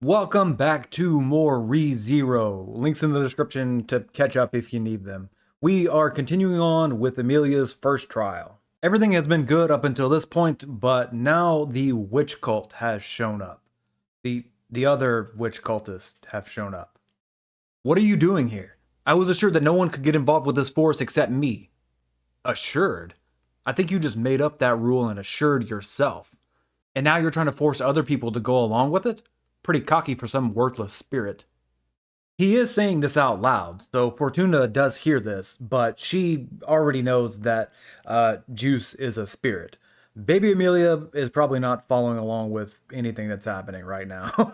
Welcome back to more ReZero. Links in the description to catch up if you need them. We are continuing on with Amelia's first trial. Everything has been good up until this point, but now the witch cult has shown up. The other witch cultists have shown up. What are you doing here? I was assured that no one could get involved with this force except me. Assured? I think you just made up that rule and assured yourself. And now you're trying to force other people to go along with it? Pretty cocky for some worthless spirit. He is saying this out loud, so Fortuna does hear this, but she already knows that Juice is a spirit. Baby Amelia is probably not following along with anything that's happening right now.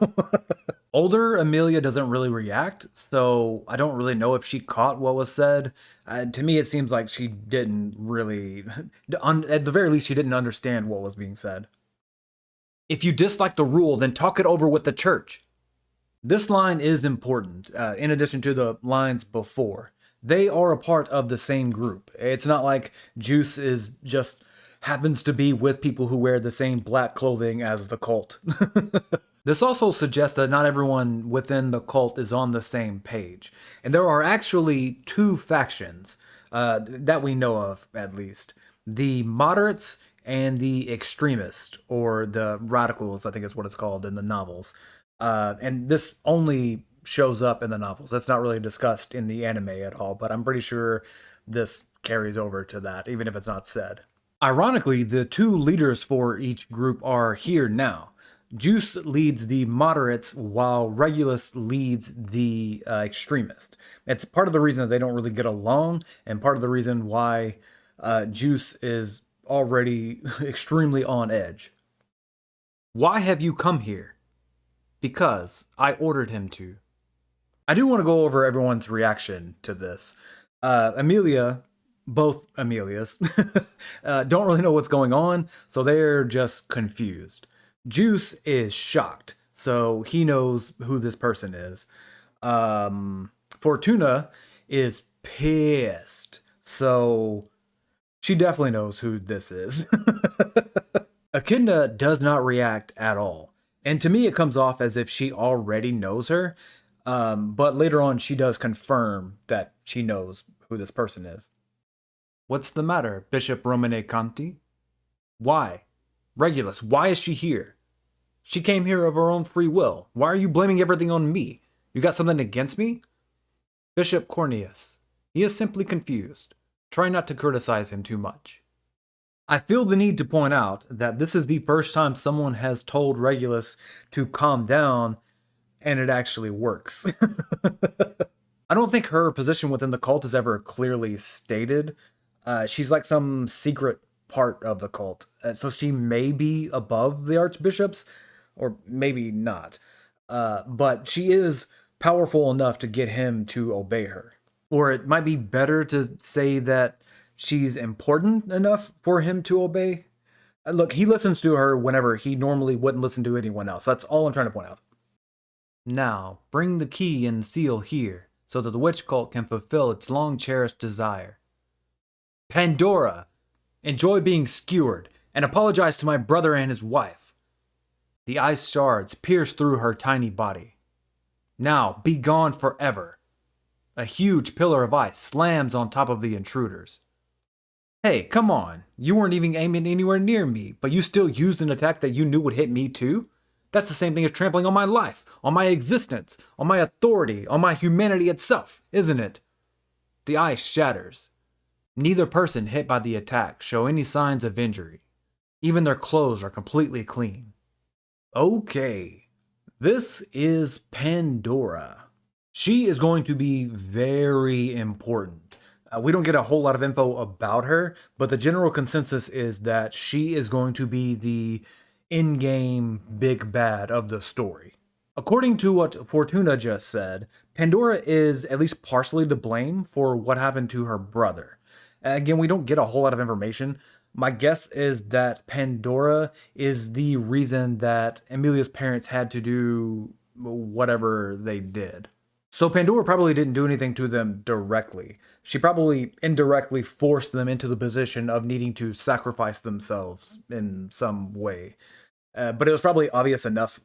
Older Amelia doesn't really react, so I don't really know if she caught what was said. To me, it seems like she didn't really, at the very least, she didn't understand what was being said. If you dislike the rule, then talk it over with the church. This line is important, in addition to the lines before. They are a part of the same group. It's not like Juice is just happens to be with people who wear the same black clothing as the cult. This also suggests that not everyone within the cult is on the same page. And there are actually two factions, that we know of, at least. The moderates and the extremists, or the radicals, I think is what it's called in the novels. And this only shows up in the novels. That's not really discussed in the anime at all, but I'm pretty sure this carries over to that, even if it's not said. Ironically, the two leaders for each group are here now. Juice leads the moderates while Regulus leads the extremist. It's part of the reason that they don't really get along, and part of the reason why Juice is already extremely on edge. Why have you come here? Because I ordered him to. I do want to go over everyone's reaction to this. Amelia, both Amelias, don't really know what's going on, so they're just confused. Juice is shocked, so he knows who this person is. Fortuna is pissed, so she definitely knows who this is. Echidna does not react at all. And to me, it comes off as if she already knows her. But later on, she does confirm that she knows who this person is. What's the matter, Bishop Romane Conti? Why? Regulus, why is she here? She came here of her own free will. Why are you blaming everything on me? You got something against me? Bishop Cornelius. He is simply confused. Try not to criticize him too much. I feel the need to point out that this is the first time someone has told Regulus to calm down, and it actually works. I don't think her position within the cult is ever clearly stated. She's like some secret part of the cult, so she may be above the archbishops, or maybe not. But she is powerful enough to get him to obey her. Or it might be better to say that she's important enough for him to obey. Look, he listens to her whenever he normally wouldn't listen to anyone else. That's all I'm trying to point out. Now, bring the key and seal here, so that the witch cult can fulfill its long-cherished desire. Pandora! Enjoy being skewered, and apologize to my brother and his wife. The ice shards pierce through her tiny body. Now, be gone forever. A huge pillar of ice slams on top of the intruders. Hey, come on. You weren't even aiming anywhere near me, but you still used an attack that you knew would hit me too? That's the same thing as trampling on my life, on my existence, on my authority, on my humanity itself, isn't it? The ice shatters. Neither person hit by the attack show any signs of injury. Even their clothes are completely clean. Okay, this is Pandora. She is going to be very important. We don't get a whole lot of info about her, but the general consensus is that she is going to be the in-game big bad of the story. According to what Fortuna just said, Pandora is at least partially to blame for what happened to her brother. Again, we don't get a whole lot of information. My guess is that Pandora is the reason that Emilia's parents had to do whatever they did. So Pandora probably didn't do anything to them directly. She probably indirectly forced them into the position of needing to sacrifice themselves in some way. But it was probably obvious enough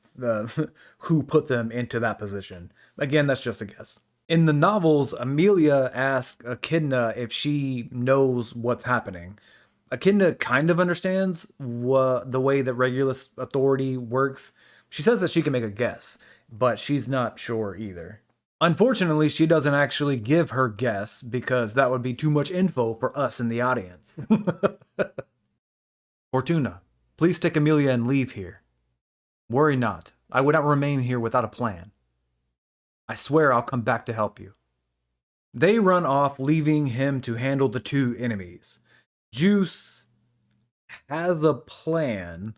who put them into that position. Again, that's just a guess. In the novels, Amelia asks Echidna if she knows what's happening. Echidna kind of understands the way that Regulus authority works. She says that she can make a guess, but she's not sure either. Unfortunately, she doesn't actually give her guess because that would be too much info for us in the audience. Fortuna, please take Amelia and leave here. Worry not, I would not remain here without a plan. I swear I'll come back to help you. They run off, leaving him to handle the two enemies. Juice has a plan.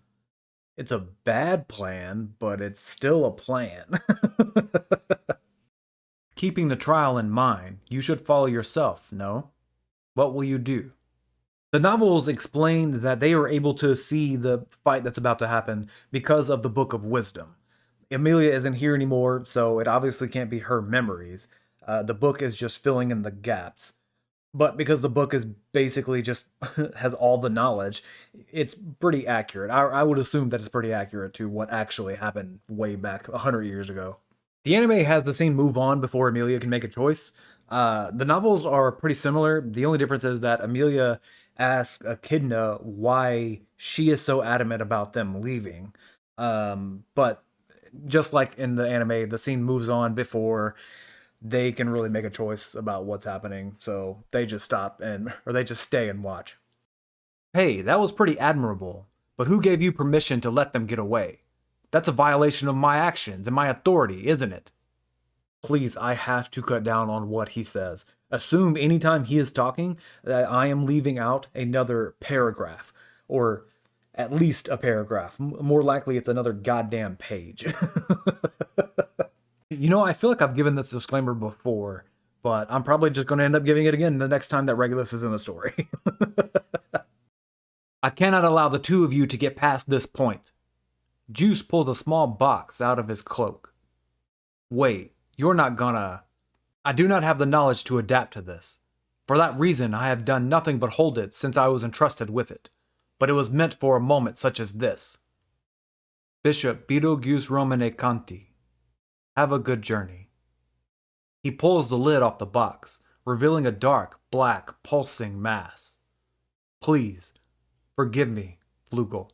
It's a bad plan, but it's still a plan. Keeping the trial in mind, you should follow yourself, no? What will you do? The novels explained that they are able to see the fight that's about to happen because of the Book of Wisdom. Amelia isn't here anymore, so it obviously can't be her memories. The book is just filling in the gaps. But because the book is basically just has all the knowledge, it's pretty accurate. I would assume that it's pretty accurate to what actually happened way back 100 years ago. The anime has the scene move on before Amelia can make a choice. The novels are pretty similar. The only difference is that Amelia asks Echidna why she is so adamant about them leaving. But just like in the anime, the scene moves on before they can really make a choice about what's happening. So they just stop or they just stay and watch. Hey, that was pretty admirable. But who gave you permission to let them get away? That's a violation of my actions and my authority, isn't it? Please, I have to cut down on what he says. Assume anytime he is talking that I am leaving out another paragraph, or at least a paragraph. More likely, it's another goddamn page. I feel like I've given this disclaimer before, but I'm probably just going to end up giving it again the next time that Regulus is in the story. I cannot allow the two of you to get past this point. Juice pulls a small box out of his cloak. Wait, you're not gonna... I do not have the knowledge to adapt to this. For that reason, I have done nothing but hold it since I was entrusted with it. But it was meant for a moment such as this. Bishop Beetlejuice Romane Canti. Have a good journey. He pulls the lid off the box, revealing a dark, black, pulsing mass. Please, forgive me, Flugel.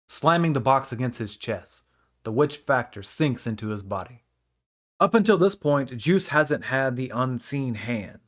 Slamming the box against his chest, the witch factor sinks into his body. Up until this point, Juice hasn't had the unseen hand.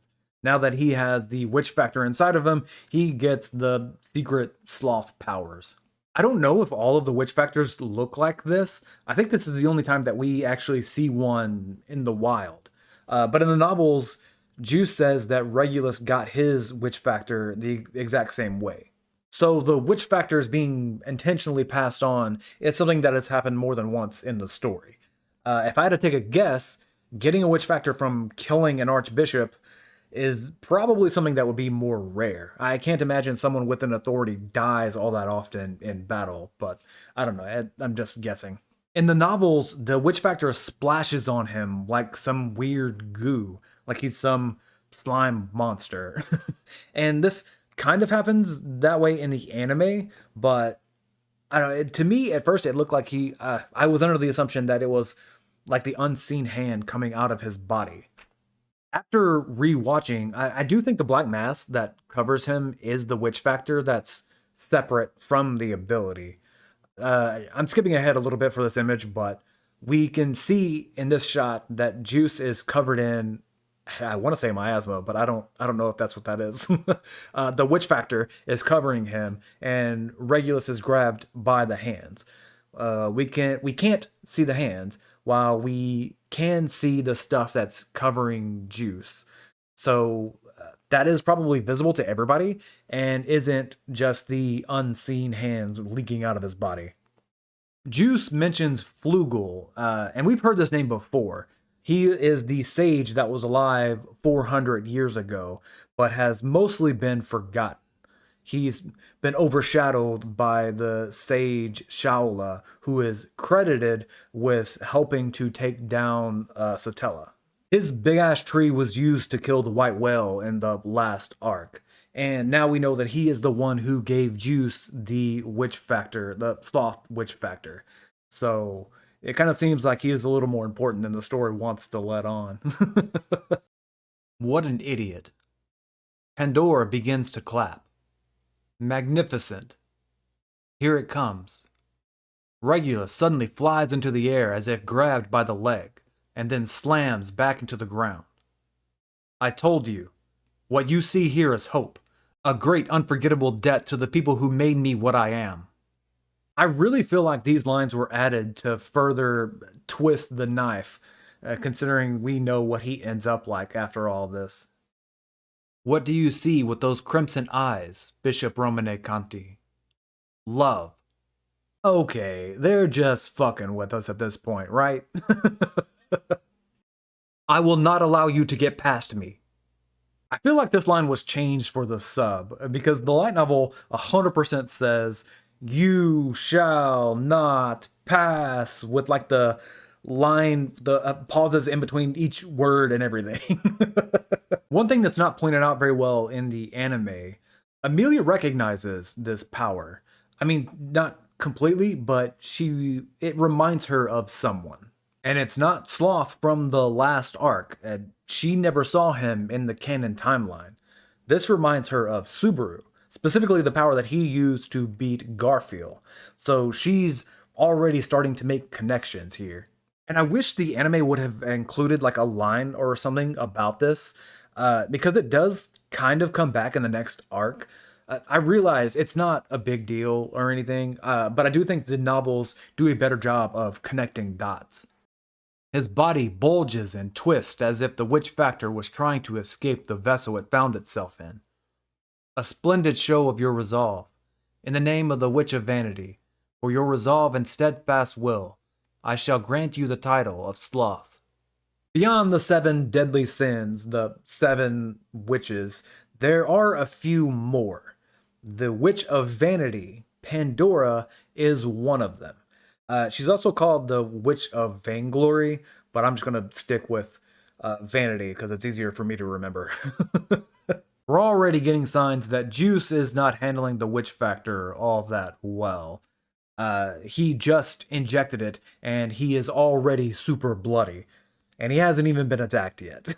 Now that he has the witch factor inside of him, he gets the secret sloth powers. I don't know if all of the witch factors look like this. I think this is the only time that we actually see one in the wild. But in the novels, Juice says that Regulus got his witch factor the exact same way. So the witch factors being intentionally passed on is something that has happened more than once in the story. If I had to take a guess, getting a witch factor from killing an archbishop is probably something that would be more rare. I can't imagine someone with an authority dies all that often in battle, but I don't know, I'm just guessing. In the novels, the witch factor splashes on him like some weird goo, like he's some slime monster. And this kind of happens that way in the anime, but I don't know. To me, at first, it looked like I was under the assumption that it was like the unseen hand coming out of his body. After rewatching, I do think the black mask that covers him is the witch factor that's separate from the ability. I'm skipping ahead a little bit for this image, but we can see in this shot that Juice is covered in, I want to say miasma, but I don't know if that's what that is. The witch factor is covering him, and Regulus is grabbed by the hands. We can't see the hands, while we can see the stuff that's covering Juice. So that is probably visible to everybody, and isn't just the unseen hands leaking out of his body. Juice mentions Flugel, and we've heard this name before. He is the sage that was alive 400 years ago, but has mostly been forgotten. He's been overshadowed by the sage Shaula, who is credited with helping to take down Satella. His big ass tree was used to kill the white whale in the last arc, And now we know that he is the one who gave Juice the witch factor, the sloth witch factor. So it kind of seems like he is a little more important than the story wants to let on. What an idiot. Pandora begins to clap. Magnificent. Here it comes. Regulus suddenly flies into the air as if grabbed by the leg, and then slams back into the ground. I told you, what you see here is hope, a great unforgettable debt to the people who made me what I am. I really feel like these lines were added to further twist the knife, considering we know what he ends up like after all this. What do you see with those crimson eyes, Bishop Romane Conti? Love. Okay, they're just fucking with us at this point, right? I will not allow you to get past me. I feel like this line was changed for the sub because the light novel 100% says, "You shall not pass," with like the line, the pauses in between each word and everything. One thing that's not pointed out very well in the anime, Amelia recognizes this power. I mean, not completely, but it reminds her of someone. And it's not Sloth from the last arc. She never saw him in the canon timeline. This reminds her of Subaru, specifically the power that he used to beat Garfield. So she's already starting to make connections here. And I wish the anime would have included like a line or something about this, because it does kind of come back in the next arc. I realize it's not a big deal or anything, but I do think the novels do a better job of connecting dots. His body bulges and twists as if the witch factor was trying to escape the vessel it found itself in. A splendid show of your resolve. In the name of the Witch of Vanity, for your resolve and steadfast will, I shall grant you the title of Sloth. Beyond the 7 deadly sins, the 7 witches, there are a few more. The Witch of Vanity, Pandora, is one of them. She's also called the Witch of Vainglory, but I'm just going to stick with Vanity because it's easier for me to remember. We're already getting signs that Juice is not handling the witch factor all that well. He just injected it, and he is already super bloody. And he hasn't even been attacked yet.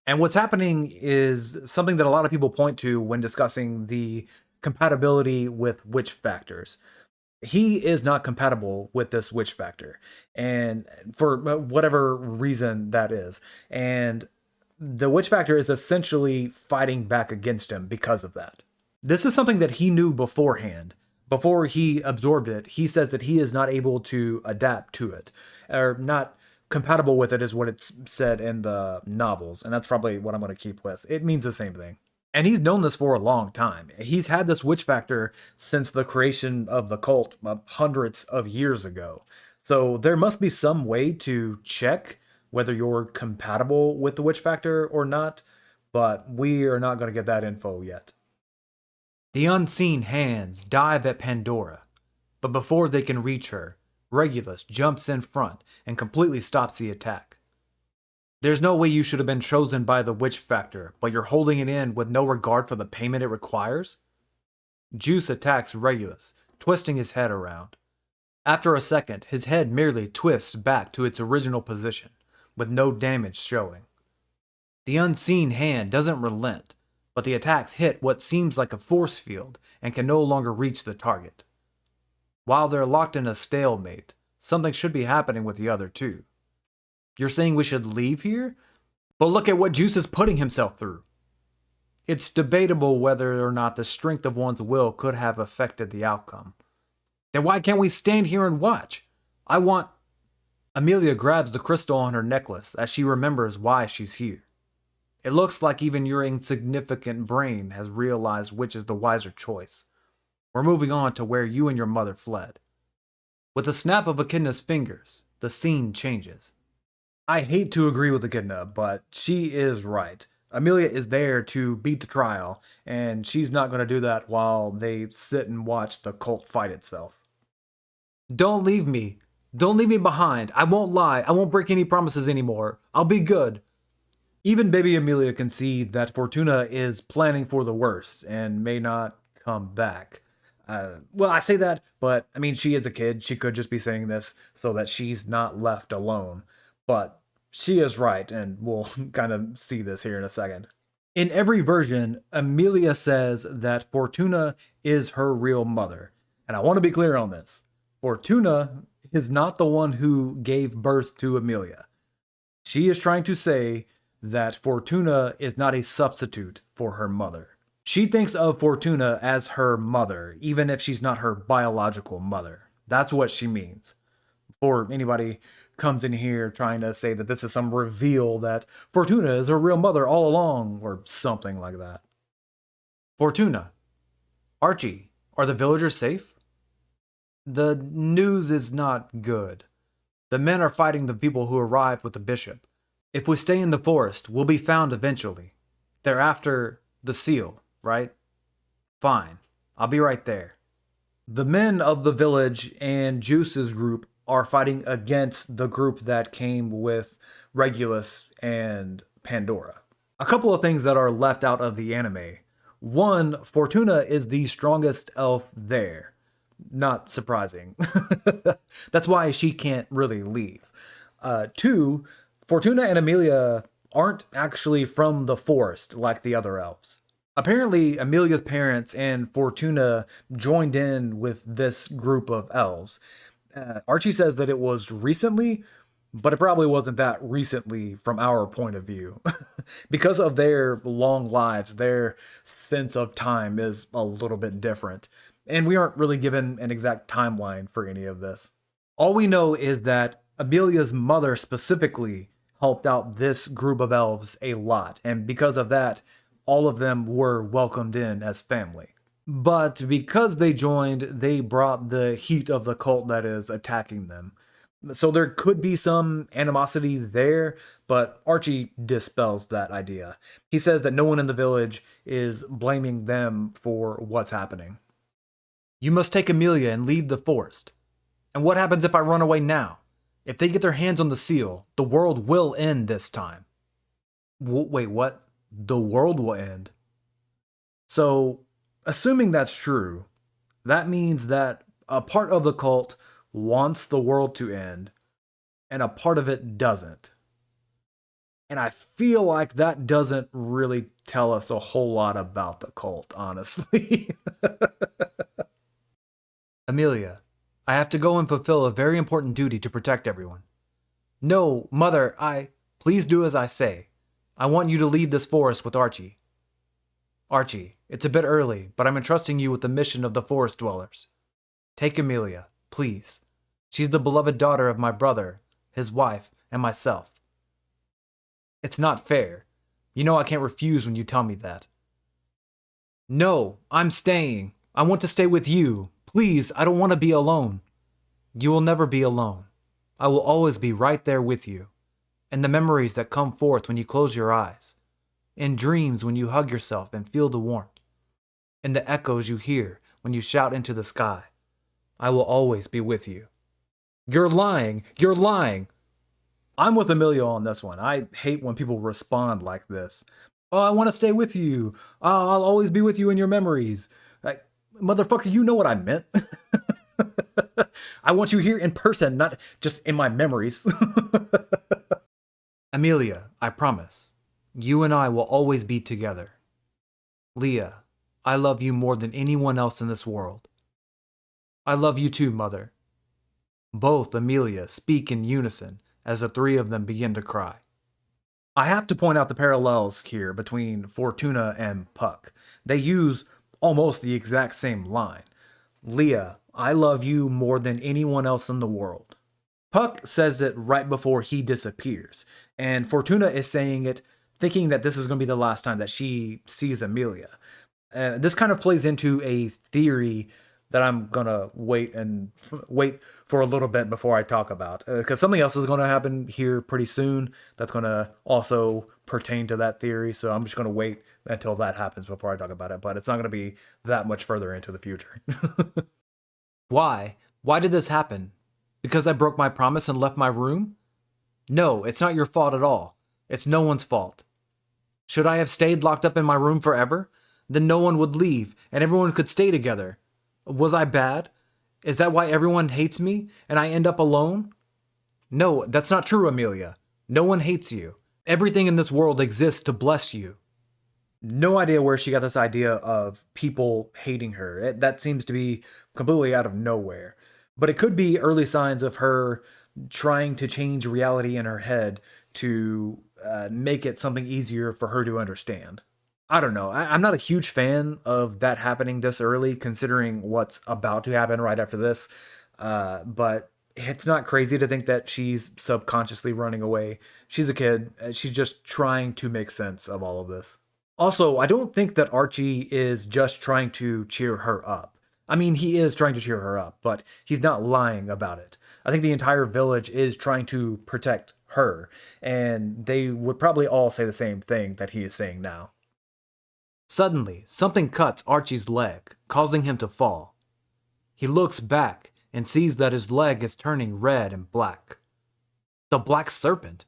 And what's happening is something that a lot of people point to when discussing the compatibility with witch factors. He is not compatible with this witch factor, and for whatever reason that is. And the witch factor is essentially fighting back against him because of that. This is something that he knew beforehand. Before he absorbed it, he says that he is not able to adapt to it, or not compatible with it is what it's said in the novels, and that's probably what I'm going to keep with. It means the same thing. And he's known this for a long time. He's had this witch factor since the creation of the cult hundreds of years ago. So there must be some way to check whether you're compatible with the witch factor or not, but we are not going to get that info yet. The unseen hands dive at Pandora, but before they can reach her, Regulus jumps in front and completely stops the attack. There's no way you should have been chosen by the witch factor, but you're holding it in with no regard for the payment it requires? Juice attacks Regulus, twisting his head around. After a second, his head merely twists back to its original position, with no damage showing. The unseen hand doesn't relent, but the attacks hit what seems like a force field and can no longer reach the target. While they're locked in a stalemate, something should be happening with the other two. You're saying we should leave here? But look at what Juice is putting himself through. It's debatable whether or not the strength of one's will could have affected the outcome. Then why can't we stand here and watch? I want... Amelia grabs the crystal on her necklace as she remembers why she's here. It looks like even your insignificant brain has realized which is the wiser choice. We're moving on to where you and your mother fled. With a snap of Echidna's fingers, the scene changes. I hate to agree with Echidna, but she is right. Amelia is there to beat the trial, and she's not going to do that while they sit and watch the cult fight itself. Don't leave me. Don't leave me behind. I won't lie. I won't break any promises anymore. I'll be good. Even baby Amelia can see that Fortuna is planning for the worst and may not come back. Well, I say that, but I mean, she is a kid. She could just be saying this so that she's not left alone. But she is right, and we'll kind of see this here in a second. In every version, Amelia says that Fortuna is her real mother. And I want to be clear on this. Fortuna is not the one who gave birth to Amelia. She is trying to say that Fortuna is not a substitute for her mother. She thinks of Fortuna as her mother, even if she's not her biological mother. That's what she means. Before anybody comes in here trying to say that this is some reveal that Fortuna is her real mother all along, or something like that. Fortuna, Archie, are the villagers safe? The news is not good. The men are fighting the people who arrived with the bishop. If we stay in the forest, we'll be found eventually. They're after the seal, right? Fine. I'll be right there. The men of the village and Juice's group are fighting against the group that came with Regulus and Pandora. A couple of things that are left out of the anime. One, Fortuna is the strongest elf there. Not surprising. That's why she can't really leave. Two, Fortuna and Amelia aren't actually from the forest like the other elves. Apparently, Amelia's parents and Fortuna joined in with this group of elves. Archie says that it was recently, but it probably wasn't that recently from our point of view. Because of their long lives, their sense of time is a little bit different. And we aren't really given an exact timeline for any of this. All we know is that Amelia's mother specifically helped out this group of elves a lot, and because of that, all of them were welcomed in as family. But because they joined, they brought the heat of the cult that is attacking them. So there could be some animosity there, but Archie dispels that idea. He says that no one in the village is blaming them for what's happening. You must take Amelia and leave the forest. And what happens if I run away now? If they get their hands on the seal, the world will end this time. Wait, what? The world will end? So, assuming that's true, that means that a part of the cult wants the world to end, and a part of it doesn't. And I feel like that doesn't really tell us a whole lot about the cult, honestly. Amelia, I have to go and fulfill a very important duty to protect everyone. No, Mother, Please do as I say. I want you to leave this forest with Archie. Archie, it's a bit early, but I'm entrusting you with the mission of the forest dwellers. Take Amelia, please. She's the beloved daughter of my brother, his wife, and myself. It's not fair. You know I can't refuse when you tell me that. No, I'm staying. I want to stay with you. Please, I don't want to be alone. You will never be alone. I will always be right there with you. And the memories that come forth when you close your eyes. In dreams when you hug yourself and feel the warmth. And the echoes you hear when you shout into the sky. I will always be with you. You're lying. You're lying. I'm with Emilio on this one. I hate when people respond like this. Oh, I want to stay with you. Oh, I'll always be with you in your memories. Like, motherfucker, you know what I meant. I want you here in person, not just in my memories. Amelia, I promise. You and I will always be together. Leah, I love you more than anyone else in this world. I love you too, Mother. Both Amelia speak in unison as the three of them begin to cry. I have to point out the parallels here between Fortuna and Puck. They use almost the exact same line. Leah, I love you more than anyone else in the world. Puck says it right before he disappears, and Fortuna is saying it thinking that this is going to be the last time that she sees Amelia. This kind of plays into a theory that I'm gonna wait for a little bit before I talk about, because something else is going to happen here pretty soon that's going to also pertain to that theory. So I'm just going to wait until that happens before I talk about it. But it's not going to be that much further into the future. Why? Why did this happen? Because I broke my promise and left my room? No, it's not your fault at all. It's no one's fault. Should I have stayed locked up in my room forever? Then no one would leave, and everyone could stay together. Was I bad? Is that why everyone hates me, and I end up alone? No, that's not true, Amelia. No one hates you. Everything in this world exists to bless you. No idea where she got this idea of people hating her. That seems to be completely out of nowhere. But it could be early signs of her trying to change reality in her head to make it something easier for her to understand. I don't know. I'm not a huge fan of that happening this early, considering what's about to happen right after this. But it's not crazy to think that she's subconsciously running away. She's a kid. She's just trying to make sense of all of this. Also, I don't think that Archie is just trying to cheer her up. I mean, he is trying to cheer her up, but he's not lying about it. I think the entire village is trying to protect her, and they would probably all say the same thing that he is saying now. Suddenly, something cuts Archie's leg, causing him to fall. He looks back and sees that his leg is turning red and black. The Black Serpent.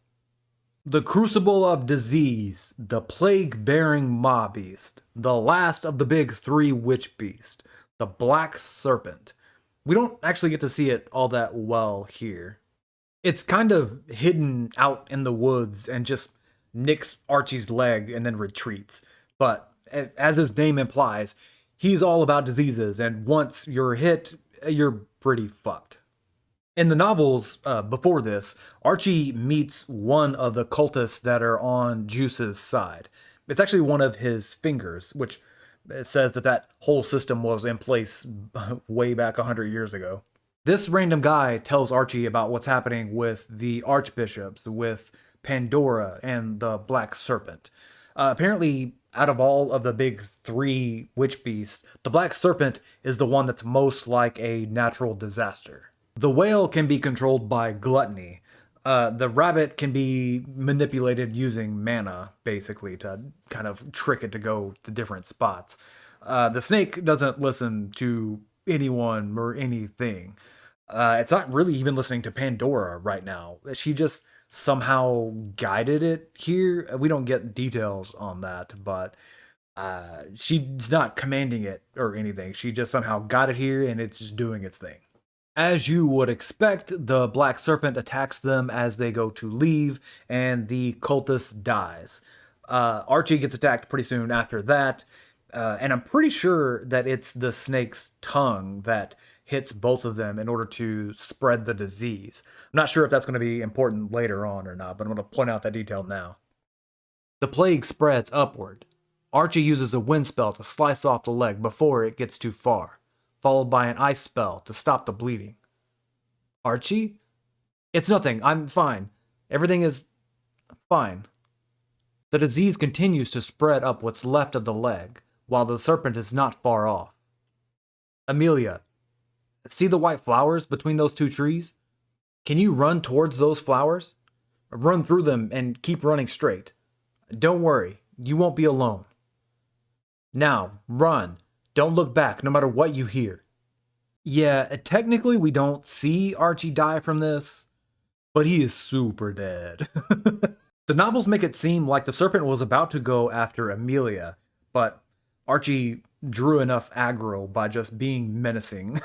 The crucible of disease, the plague-bearing maw beast, the last of the big three witch beasts, the Black Serpent. We don't actually get to see it all that well here. It's kind of hidden out in the woods and just nicks Archie's leg and then retreats. But as his name implies, he's all about diseases, and once you're hit, you're pretty fucked. In the novels before this, Archie meets one of the cultists that are on Juice's side. It's actually one of his fingers, which says that that whole system was in place way back 100 years ago. This random guy tells Archie about what's happening with the archbishops, with Pandora, and the Black Serpent. Apparently, out of all of the big three witch beasts, the Black Serpent is the one that's most like a natural disaster. The whale can be controlled by gluttony. The rabbit can be manipulated using mana, basically, to kind of trick it to go to different spots. The snake doesn't listen to anyone or anything. It's not really even listening to Pandora right now. She just somehow guided it here. We don't get details on that, but she's not commanding it or anything. She just somehow got it here and it's just doing its thing. As you would expect, the Black Serpent attacks them as they go to leave, and the cultist dies. Archie gets attacked pretty soon after that, and I'm pretty sure that it's the snake's tongue that hits both of them in order to spread the disease. I'm not sure if that's going to be important later on or not, but I'm going to point out that detail now. The plague spreads upward. Archie uses a wind spell to slice off the leg before it gets too far, followed by an ice spell to stop the bleeding. Archie? It's nothing. I'm fine. Everything is fine. The disease continues to spread up what's left of the leg, while the serpent is not far off. Amelia, see the white flowers between those two trees? Can you run towards those flowers? Run through them and keep running straight. Don't worry, you won't be alone. Now, run. Don't look back, no matter what you hear. Yeah, technically we don't see Archie die from this, but he is super dead. The novels make it seem like the serpent was about to go after Amelia, but Archie drew enough aggro by just being menacing.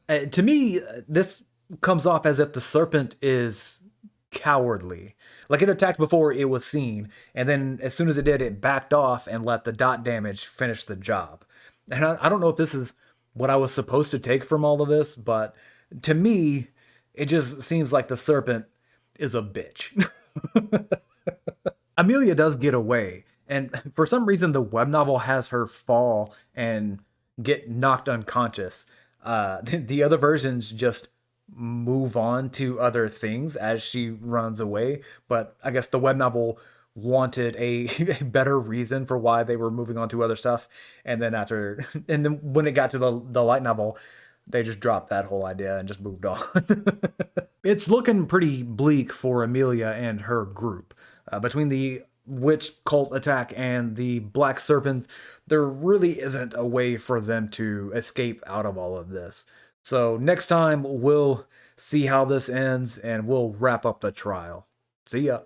To me, this comes off as if the serpent is cowardly. Like it attacked before it was seen, and then as soon as it did, it backed off and let the dot damage finish the job. And I don't know if this is what I was supposed to take from all of this, but to me, it just seems like the serpent is a bitch. Amelia does get away, and for some reason the web novel has her fall and get knocked unconscious. The other versions just move on to other things as she runs away, but I guess the web novel wanted a better reason for why they were moving on to other stuff, and then when it got to the light novel, they just dropped that whole idea and just moved on. It's looking pretty bleak for Amelia and her group. Between the witch cult attack and the Black Serpent, there really isn't a way for them to escape out of all of this. So next time we'll see how this ends and we'll wrap up the trial. See ya.